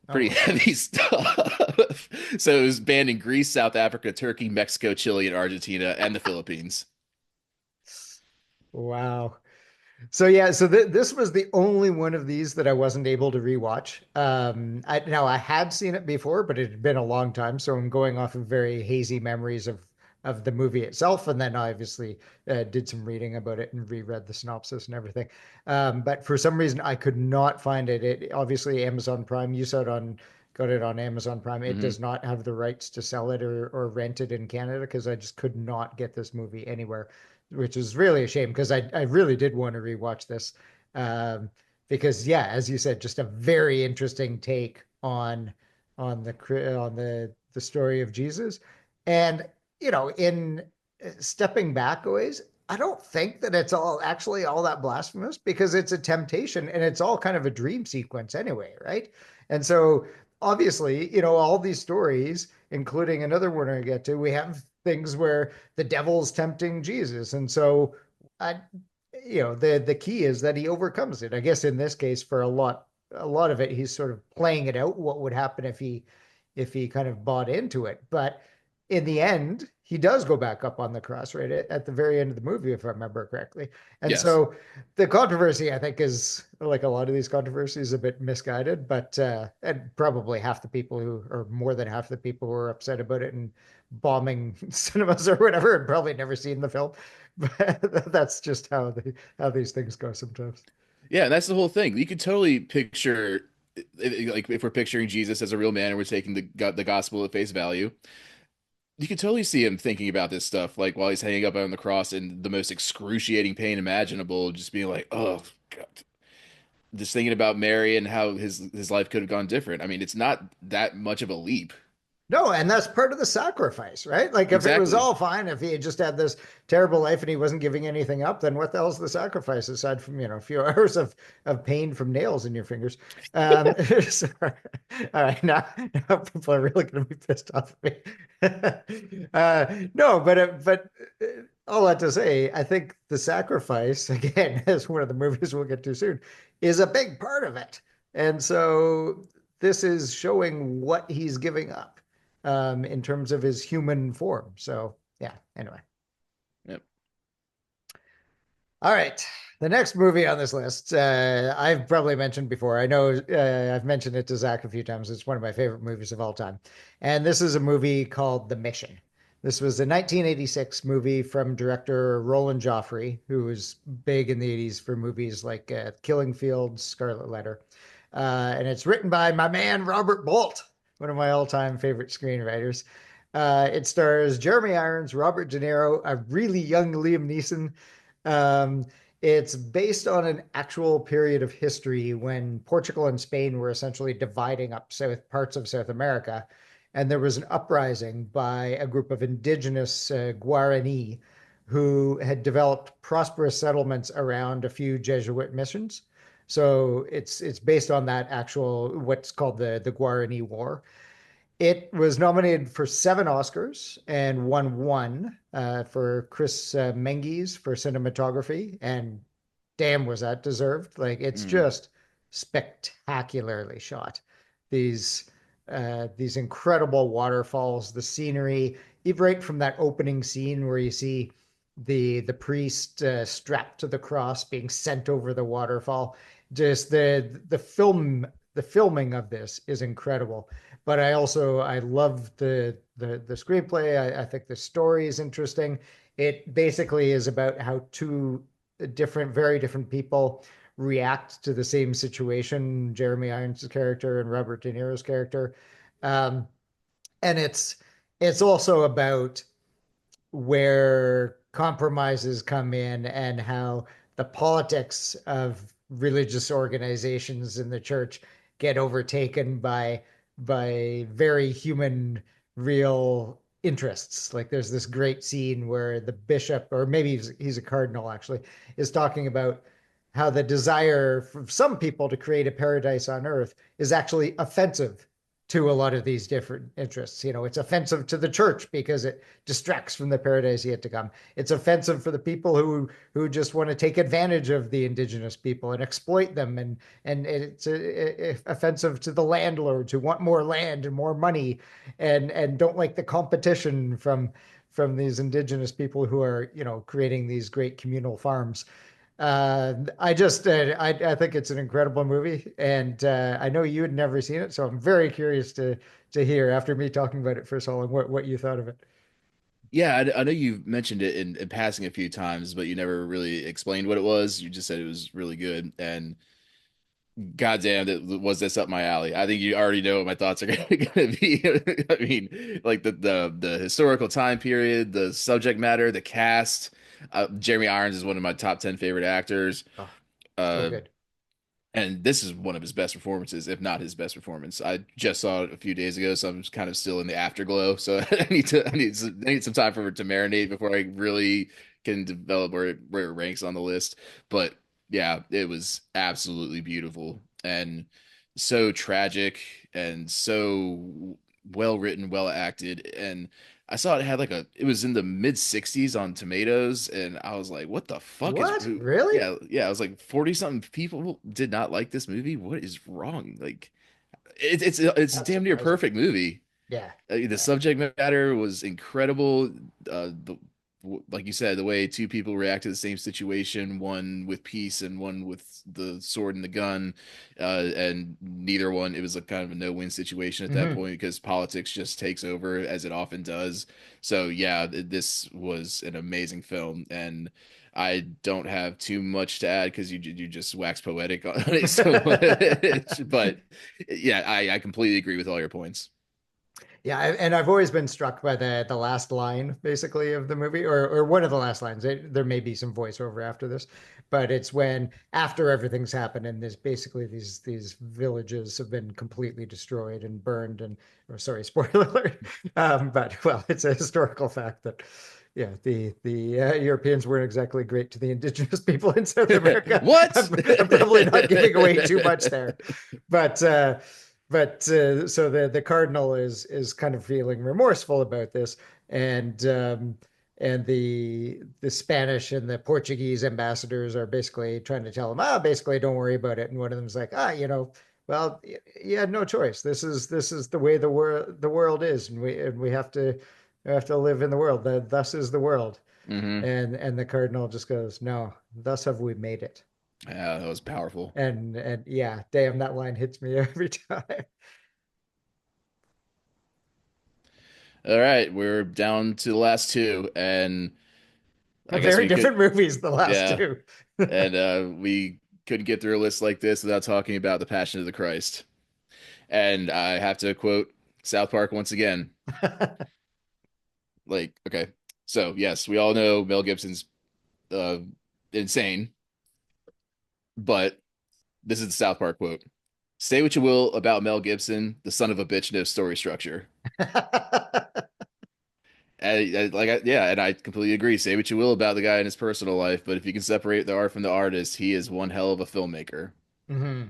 Pretty Oh, heavy stuff. So it was banned in Greece, South Africa, Turkey, Mexico, Chile, and Argentina, and the Philippines. wow. So yeah, so this was the only one of these that I wasn't able to rewatch. Now I had seen it before, but it had been a long time, so I'm going off of very hazy memories of the movie itself, and then I obviously did some reading about it and reread the synopsis and everything. But for some reason, I could not find it. It obviously Amazon Prime. You saw it on got it on Amazon Prime. It Hmm. does not have the rights to sell it or rent it in Canada because I just could not get this movie anywhere, which is really a shame because I really did want to rewatch this. Um, because yeah, as you said, just a very interesting take on the story of Jesus. And in stepping back a ways, I don't think that it's all actually all that blasphemous because it's a temptation and it's all kind of a dream sequence anyway, right? And so obviously, all these stories, including another one I get to, we have things where the devil's tempting Jesus. And so I the key is that he overcomes it. I guess in this case for a lot of it he's sort of playing it out what would happen if he kind of bought into it. But in the end, he does go back up on the cross right at the very end of the movie, if I remember correctly. And Yes. so the controversy, I think, is like a lot of these controversies, a bit misguided. But and probably half the people who, or more than half the people who are upset about it and bombing cinemas or whatever, had probably never seen the film. But that's just how these things go sometimes. Yeah, and that's the whole thing. You could totally picture, like, if we're picturing Jesus as a real man and we're taking the gospel at face value, you could totally see him thinking about this stuff, like while he's hanging up on the cross in the most excruciating pain imaginable, just being like, "Oh God." Just thinking about Mary and how his life could have gone different. I mean, it's not that much of a leap. No, and that's part of the sacrifice, right? Like if it was Exactly. all fine, if he had just had this terrible life and he wasn't giving anything up, then what the hell's the sacrifice aside from, a few hours of pain from nails in your fingers? So, all right, now people are really going to be pissed off at me. No, but all that to say, I think the sacrifice, again, as one of the movies we'll get to soon, is a big part of it. And so this is showing what he's giving up in terms of his human form. So, yeah, anyway. Yep. All right. The next movie on this list, I've probably mentioned before. I know I've mentioned it to Zach a few times. It's one of my favorite movies of all time. And this is a movie called The Mission. This was a 1986 movie from director Roland Joffrey, who was big in the 80s for movies like Killing Fields, Scarlet Letter. And it's written by my man, Robert Bolt, one of my all time favorite screenwriters. It stars Jeremy Irons, Robert De Niro, a really young Liam Neeson. Um, it's based on an actual period of history when Portugal and Spain were essentially dividing up parts of South America. And there was an uprising by a group of indigenous Guarani who had developed prosperous settlements around a few Jesuit missions. So it's based on that actual what's called the Guarani War. It was nominated for 7 Oscars and won one for Chris Menges for cinematography, and damn, was that deserved! Like it's Mm. just spectacularly shot. These incredible waterfalls, the scenery, even right from that opening scene where you see the priest strapped to the cross being sent over the waterfall. Just the filming of this is incredible. But I love the screenplay. I think the story is interesting. It basically is about how two very different people react to the same situation. Jeremy Irons' character and Robert De Niro's character, um, and it's also about where compromises come in and how the politics of religious organizations in the church get overtaken by very human real interests. Like there's this great scene where the bishop, or maybe he's a cardinal actually, is talking about how the desire for some people to create a paradise on earth is actually offensive to a lot of these different interests. It's offensive to the church because it distracts from the paradise yet to come. It's offensive for the people who just want to take advantage of the indigenous people and exploit them, and it's offensive to the landlords who want more land and more money, and don't like the competition from these indigenous people who are creating these great communal farms. I think it's an incredible movie, and I know you had never seen it, so I'm very curious to hear after me talking about it for so long what you thought of it. Yeah, I know you've mentioned it in passing a few times, but you never really explained what it was. You just said it was really good, and goddamn, was this up my alley? I think you already know what my thoughts are going to be. I mean, like the historical time period, the subject matter, the cast. Jeremy Irons is one of my top 10 favorite actors. Oh, so Uh, good. and this is one of his best performances, if not his best performance. I just saw it a few days ago, so I'm kind of still in the afterglow. So I need some time for it to marinate before I really can develop where it ranks on the list. But yeah, it was absolutely beautiful and so tragic and so well written, well acted. And I saw it had it was in the mid 60s on Tomatoes, and I was like, what the fuck is What? Really? yeah, yeah, I was like 40 something people did not like this movie. What is wrong? Like it's a That's damn near surprising. perfect movie. Yeah. The Yeah. subject matter was incredible. Like you said, the way two people react to the same situation, one with peace and one with the sword and the gun, and neither one, it was a kind of a no-win situation at that Hmm. point because politics just takes over as it often does. So yeah, this was an amazing film, and I don't have too much to add because you just wax poetic on it so much. But yeah, I completely agree with all your points. Yeah, and I've always been struck by the last line, basically, of the movie, or one of the last lines. There may be some voiceover after this, but it's when after everything's happened and there's basically these villages have been completely destroyed and burned and or sorry, spoiler alert. But well, it's a historical fact that yeah, the Europeans weren't exactly great to the indigenous people in South America. What? I'm probably not giving away too much there, but so the cardinal is kind of feeling remorseful about this, and the Spanish and the Portuguese ambassadors are basically trying to tell him, basically don't worry about it. And one of them's like, well, you had no choice. This is the way the world is, and we have to live in the world. Thus is the world. Hmm. And the cardinal just goes, no, thus have we made it. Yeah, that was powerful. And yeah, damn, that line hits me every time. All right, we're down to the last two, and I guess Very we could, different movies, the last yeah, two. and we couldn't get through a list like this without talking about the Passion of the Christ. And I have to quote South Park once again. Like, okay, so yes, we all know Mel Gibson's uh, insane, but this is the South Park quote. Say what you will about Mel Gibson, the son of a bitch knows story structure. Yeah, and I completely agree. Say what you will about the guy in his personal life, but if you can separate the art from the artist, he is one hell of a filmmaker. Hmm.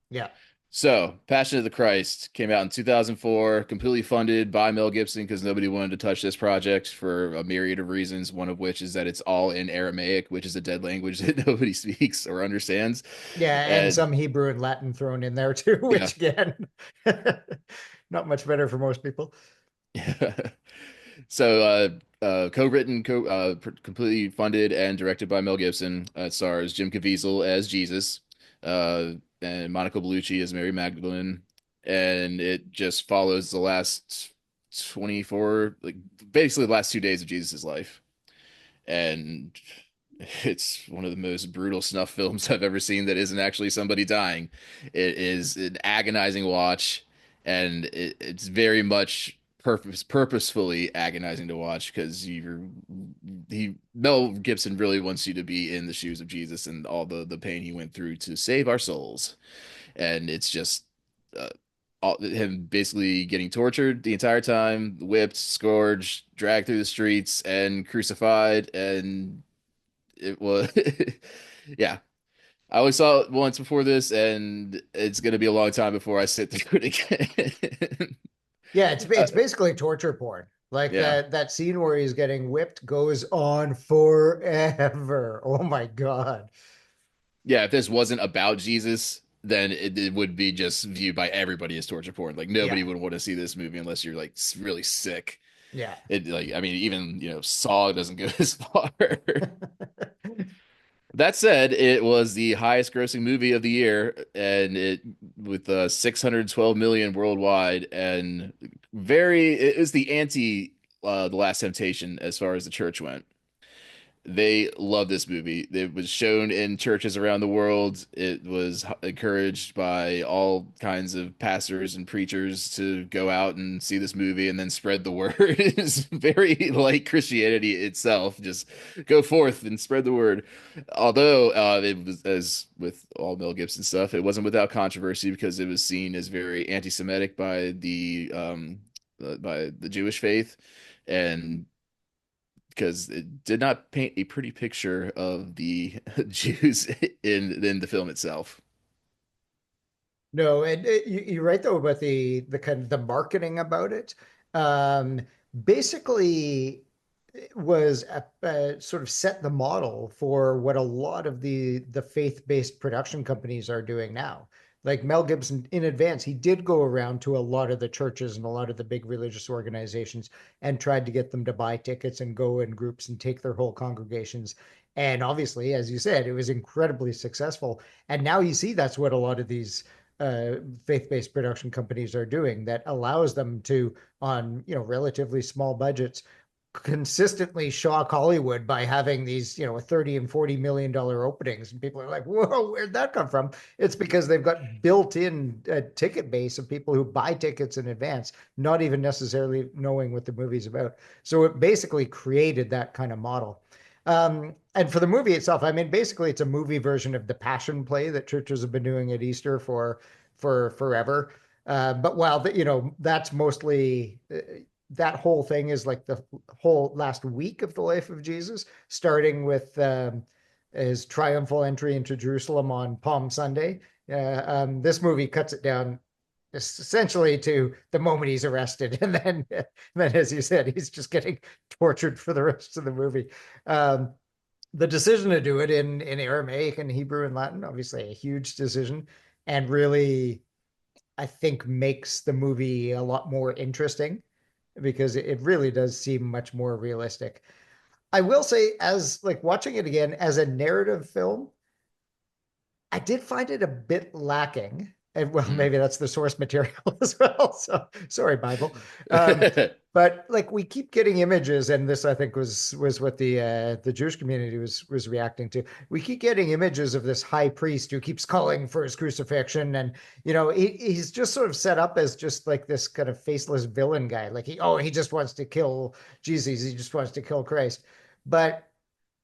Yeah. So, Passion of the Christ came out in 2004, completely funded by Mel Gibson because nobody wanted to touch this project for a myriad of reasons, one of which is that it's all in Aramaic, which is a dead language that nobody speaks or understands. Yeah, and And some Hebrew and Latin thrown in there too, yeah. which again, not much better for most people. So, co-written, completely funded and directed by Mel Gibson. It stars Jim Caviezel as Jesus, uh, and Monica Bellucci as Mary Magdalene, and it just follows the last 24, like basically the last 2 days of Jesus' life, and it's one of the most brutal snuff films I've ever seen that isn't actually somebody dying. It is an agonizing watch, and it's very much purposefully agonizing to watch because Mel Gibson really wants you to be in the shoes of Jesus and all the pain he went through to save our souls. And it's just uh, him basically getting tortured the entire time, whipped, scourged, dragged through the streets, and crucified, and it was yeah. I only saw it once before this, and it's gonna be a long time before I sit through it again. Yeah, it's Uh, it's basically torture porn. Like yeah, that scene where he's getting whipped goes on forever. Oh my God. yeah. If this wasn't about Jesus, then it would be just viewed by everybody as torture porn. Like nobody Yeah. would want to see this movie unless you're like really sick. Yeah. It like I mean, even Saw doesn't go as far. That said, it was the highest grossing movie of the year, and it with 612 million worldwide, and it was the anti The Last Temptation as far as the church went. They love this movie. It was shown in churches around the world. It was encouraged by all kinds of pastors and preachers to go out and see this movie and then spread the word. It's very like Christianity itself. Just go forth and spread the word. Although it was, as with all Mel Gibson stuff, it wasn't without controversy because it was seen as very anti-Semitic by the Jewish faith, and because it did not paint a pretty picture of the Jews in the film itself. No, and you're right though about the kind of the marketing about it. Um, Basically, it was sort of set the model for what a lot of the faith-based production companies are doing now. Like Mel Gibson, in advance, he did go around to a lot of the churches and a lot of the big religious organizations and tried to get them to buy tickets and go in groups and take their whole congregations. And obviously, as you said, it was incredibly successful. And now you see that's what a lot of these uh, faith-based production companies are doing that allows them to, on relatively small budgets, consistently shock Hollywood by having these 30 and $40 million openings, and people are like, whoa, where'd that come from? It's because they've got built-in ticket base of people who buy tickets in advance, not even necessarily knowing what the movie's about. So it basically created that kind of model. and for the movie itself, I mean, basically, it's a movie version of the Passion play that churches have been doing at Easter for forever. But while you know that's mostly that whole thing is like the whole last week of the life of Jesus, starting with his triumphal entry into Jerusalem on Palm Sunday. This movie cuts it down essentially to the moment he's arrested, and then as you said, he's just getting tortured for the rest of the movie. Um, the decision to do it in Aramaic and Hebrew and Latin, obviously a huge decision, and really, I think makes the movie a lot more interesting because it really does seem much more realistic. I will say, as like watching it again as a narrative film, I did find it a bit lacking. And well, Mm. maybe that's the source material as well. So sorry, Bible. Um, but like we keep getting images, and this I think was what the Jewish community was reacting to. We keep getting images of this high priest who keeps calling for his crucifixion, and you know he's just sort of set up as just like this kind of faceless villain guy. Like he just wants to kill Jesus, he just wants to kill Christ. But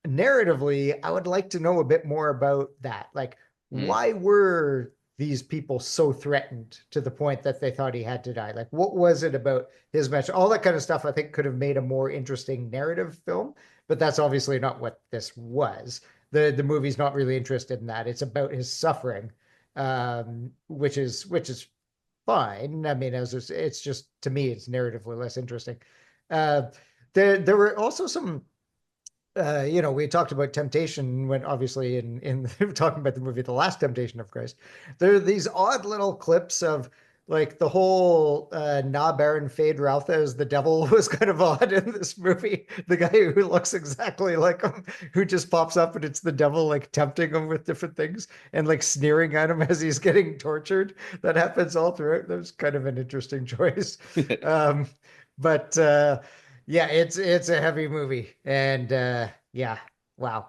narratively, I would like to know a bit more about that. Like, Mm. why were these people so threatened to the point that they thought he had to die? Like, what was it about his message? All that kind of stuff, I think, could have made a more interesting narrative film, but that's obviously not what this was. The movie's not really interested in that. It's about his suffering, which is fine. I mean, it's just to me, it's narratively less interesting. Uh, there were also some you know, we talked about temptation when obviously in talking about the movie The Last Temptation of Christ. There are these odd little clips of like the whole Na Baron Fade Ralph as the devil was kind of odd in this movie. The guy who looks exactly like him, who just pops up and it's the devil like tempting him with different things and like sneering at him as he's getting tortured. That happens all throughout. That was kind of an interesting choice. Um, but yeah, it's a heavy movie, and yeah, wow.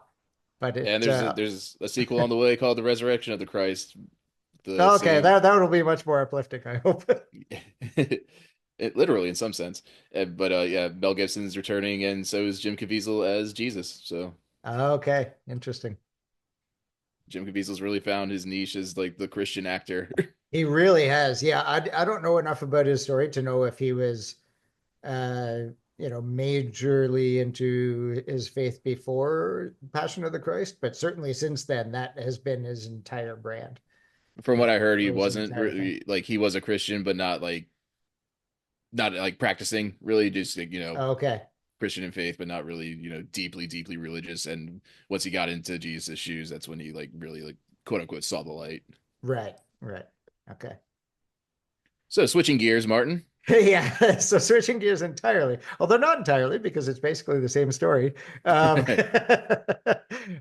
But And it there's a sequel on the way called The Resurrection of the Christ. The okay, same that will be much more uplifting, I hope. it literally in some sense. But yeah, Mel Gibson's returning and so is Jim Caviezel as Jesus. So Okay, interesting. Jim Caviezel's really found his niche as like the Christian actor. He really has. Yeah, I don't know enough about his story to know if he was uh you know majorly into his faith before Passion of the Christ, but certainly since then that has been his entire brand. From what I heard, he Or his wasn't entire thing. really like he was a Christian, but not like practicing really, just like, Okay. Christian in faith, but not really, deeply, deeply religious. And once he got into Jesus' shoes, that's when he like really like quote unquote saw the light. Right, right. Okay. So switching gears, Martin. Yeah, so switching gears entirely, although not entirely because it's basically the same story. Um,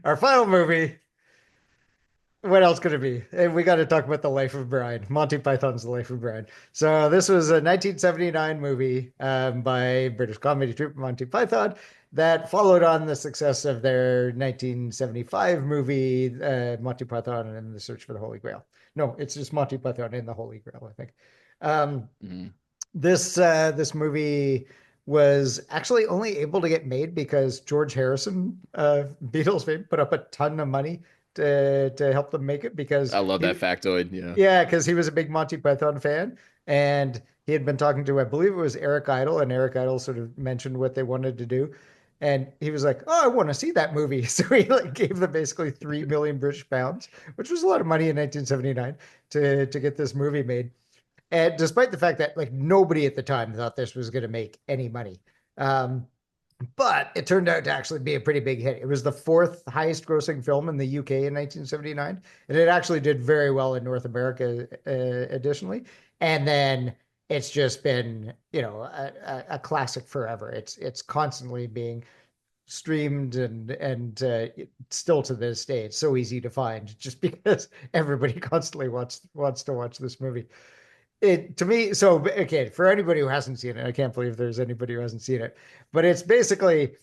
our final movie, what else could it be? And we got to talk about The Life of Brian, Monty Python's The Life of Brian. So this was a 1979 movie by British comedy troupe Monty Python that followed on the success of their 1975 movie, Monty Python and the Search for the Holy Grail. No, it's just Monty Python and the Holy Grail, I think. Um, Mhm. this movie was actually only able to get made because George Harrison, Beatles fame, put up a ton of money to help them make it because I love that he factoid. Yeah. yeah, because he was a big Monty Python fan and he had been talking to I believe it was Eric Idle, and Eric Idle sort of mentioned what they wanted to do. And he was like, "Oh, I want to see that movie." So he like gave them basically 3 million British pounds, which was a lot of money in 1979 to get this movie made. And despite the fact that like nobody at the time thought this was going to make any money. Um, but it turned out to actually be a pretty big hit. It was the fourth highest grossing film in the UK in 1979. And it actually did very well in North America, additionally. And then it's just been, you know, a classic forever. It's constantly being streamed and still to this day, it's so easy to find just because everybody constantly wants to watch this movie. It to me, so okay, for anybody who hasn't seen it, I can't believe there's anybody who hasn't seen it, but it's basically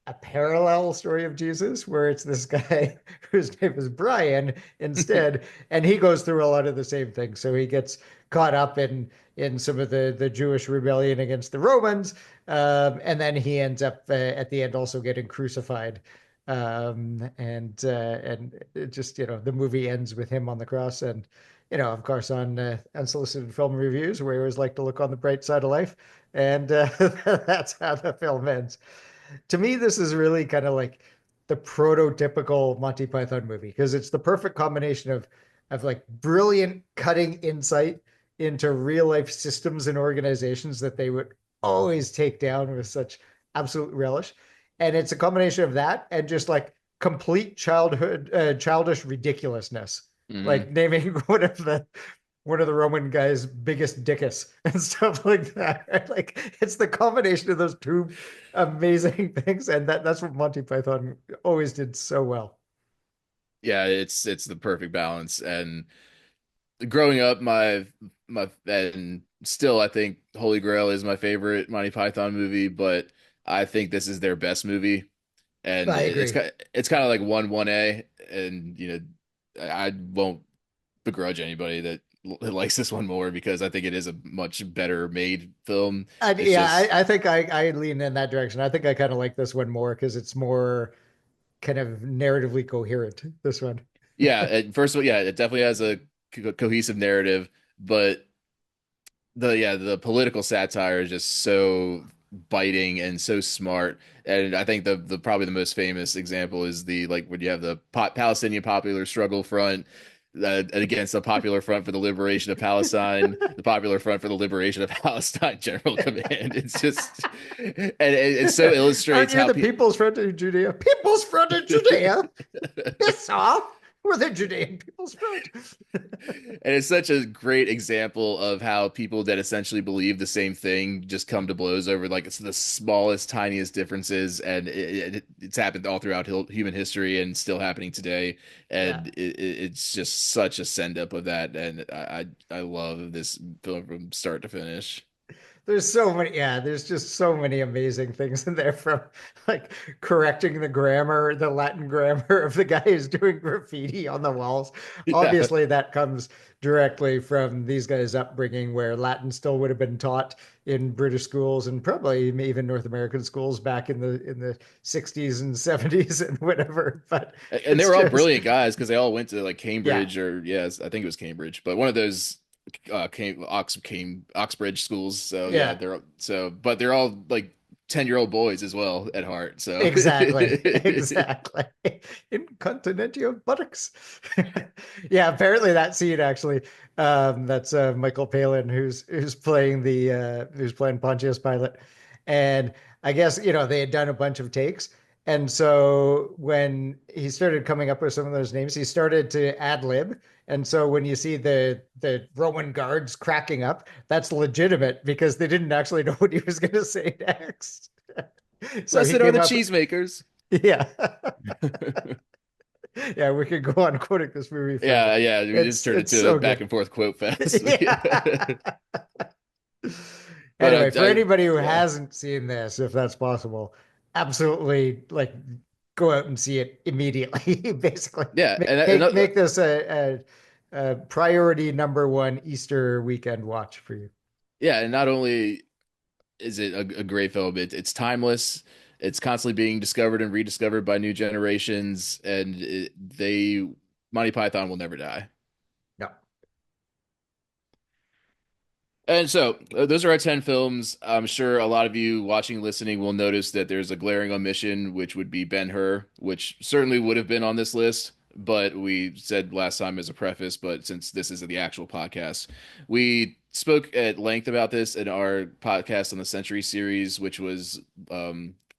a parallel story of Jesus where it's this guy whose name is Brian instead, and he goes through a lot of the same things. So he gets caught up in some of the Jewish rebellion against the Romans, and then he ends up at the end also getting crucified. And it just, the movie ends with him on the cross. And of course, on Unsolicited Film Reviews, we always like to look on the bright side of life, and that's how the film ends. To me, this is really kind of like the prototypical Monty Python movie because it's the perfect combination of like brilliant cutting insight into real life systems and organizations that they would always take down with such absolute relish. And it's a combination of that and just like complete childish ridiculousness, Hmm. like naming one of the Roman guys' biggest dickus and stuff like that. Right? Like it's the combination of those two amazing things, and that's what Monty Python always did so well. Yeah, it's the perfect balance. And growing up, my and still, I think Holy Grail is my favorite Monty Python movie, but I think this is their best movie. And I agree. it's kind of like one A, and I won't begrudge anybody that likes this one more because I think it is a much better made film. And It's yeah, just I think I lean in that direction. I think I kind of like this one more because it's more kind of narratively coherent. This one. yeah. First of all, yeah, it definitely has a cohesive narrative, but the political satire is just so biting and so smart. And I think the probably the most famous example is the like when you have the Palestinian Popular Struggle Front against the Popular Front for the Liberation of Palestine, the Popular Front for the Liberation of Palestine General Command. It's just and it so Aren't illustrates you how the people People's Front of Judea? People's Front of Judea? Piss off. We're the Judean People's Front. And it's such a great example of how people that essentially believe the same thing just come to blows over like it's the smallest, tiniest differences, and it's happened all throughout human history and still happening today. Yeah. And it's just such a send up of that, and I love this film from start to finish. There's so many, yeah, there's just so many amazing things in there from like correcting the grammar, the Latin grammar of the guy who's doing graffiti on the walls. Yeah, Obviously, that comes directly from these guys' upbringing where Latin still would have been taught in British schools and probably even North American schools back in the 60s and 70s and whatever. But and they it's were all just, brilliant guys because they all went to like yeah, Cambridge or yes, I think it was Cambridge, but one of those Oxbridge schools. So yeah, yeah. they're all like 10-year-old boys as well at heart. So Exactly. Exactly. Incontinentio buttocks. Yeah, apparently that scene actually, that's Michael Palin who's playing the who's playing Pontius Pilate. And I guess, they had done a bunch of takes. And so when he started coming up with some of those names, he started to ad lib. And so when you see the Roman guards cracking up, that's legitimate because they didn't actually know what he was going to say next. So he blessed are the came up, cheesemakers. yeah. Yeah, we could go on quoting this movie forever. Yeah, we just turned It's into a so back good. and forth quote fest. Yeah. Anyway, But for anybody who yeah, hasn't seen this, if that's possible, absolutely like go out and see it immediately. Basically, yeah, make this a priority number one Easter weekend watch for you. yeah, and not only is it a great film, it's timeless. It's constantly being discovered and rediscovered by new generations, and Monty Python will never die. No. And so, those are our 10 films. I'm sure a lot of you watching, listening will notice that there's a glaring omission, which would be Ben-Hur, which certainly would have been on this list, but we said last time as a preface, but since this is the actual podcast, we spoke at length about this in our podcast on the Century series, which was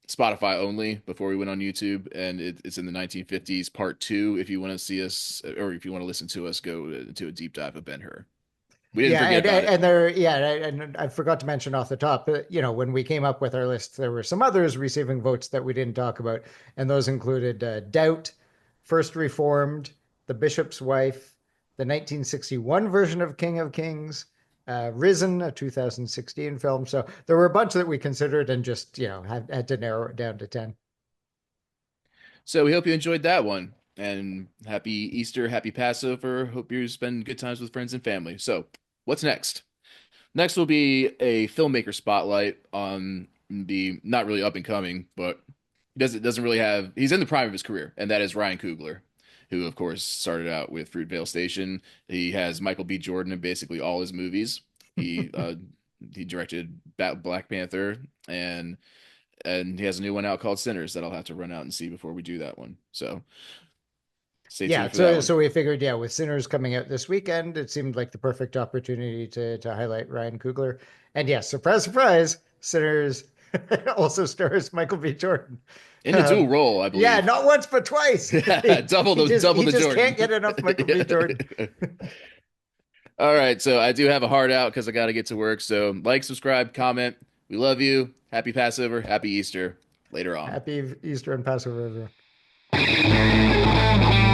Spotify only before we went on YouTube, and it's in the 1950s, part two. If you want to see us, or if you want to listen to us, go to a deep dive of Ben-Hur. We didn't Yeah, forget and about it. and there, yeah, and I forgot to mention off the top, when we came up with our list, there were some others receiving votes that we didn't talk about, and those included Doubt, First Reformed, The Bishop's Wife, the 1961 version of King of Kings, Risen, a 2016 film. So there were a bunch that we considered and just, had to narrow it down to 10. So we hope you enjoyed that one. And happy Easter, happy Passover. Hope you spend good times with friends and family. So, what's next? Next will be a filmmaker spotlight on the not really up and coming, but doesn't really have. He's in the prime of his career, and that is Ryan Coogler, who of course started out with Fruitvale Station. He has Michael B. Jordan in basically all his movies. He directed Black Panther, and he has a new one out called Sinners that I'll have to run out and see before we do that one. So stay Yeah, tuned for that one. so we figured, yeah, with Sinners coming out this weekend, it seemed like the perfect opportunity to highlight Ryan Coogler. And yes, surprise, surprise, Sinners also stars Michael B. Jordan. In a dual Um, role, I yeah, believe. not once but twice. Double He the just Jordan. can't get enough Michael B. Jordan. All right, so I do have a heart out because I got to get to work. So like, subscribe, comment. We love you. Happy Passover. Happy Easter. Later on. Happy Easter and Passover, everyone.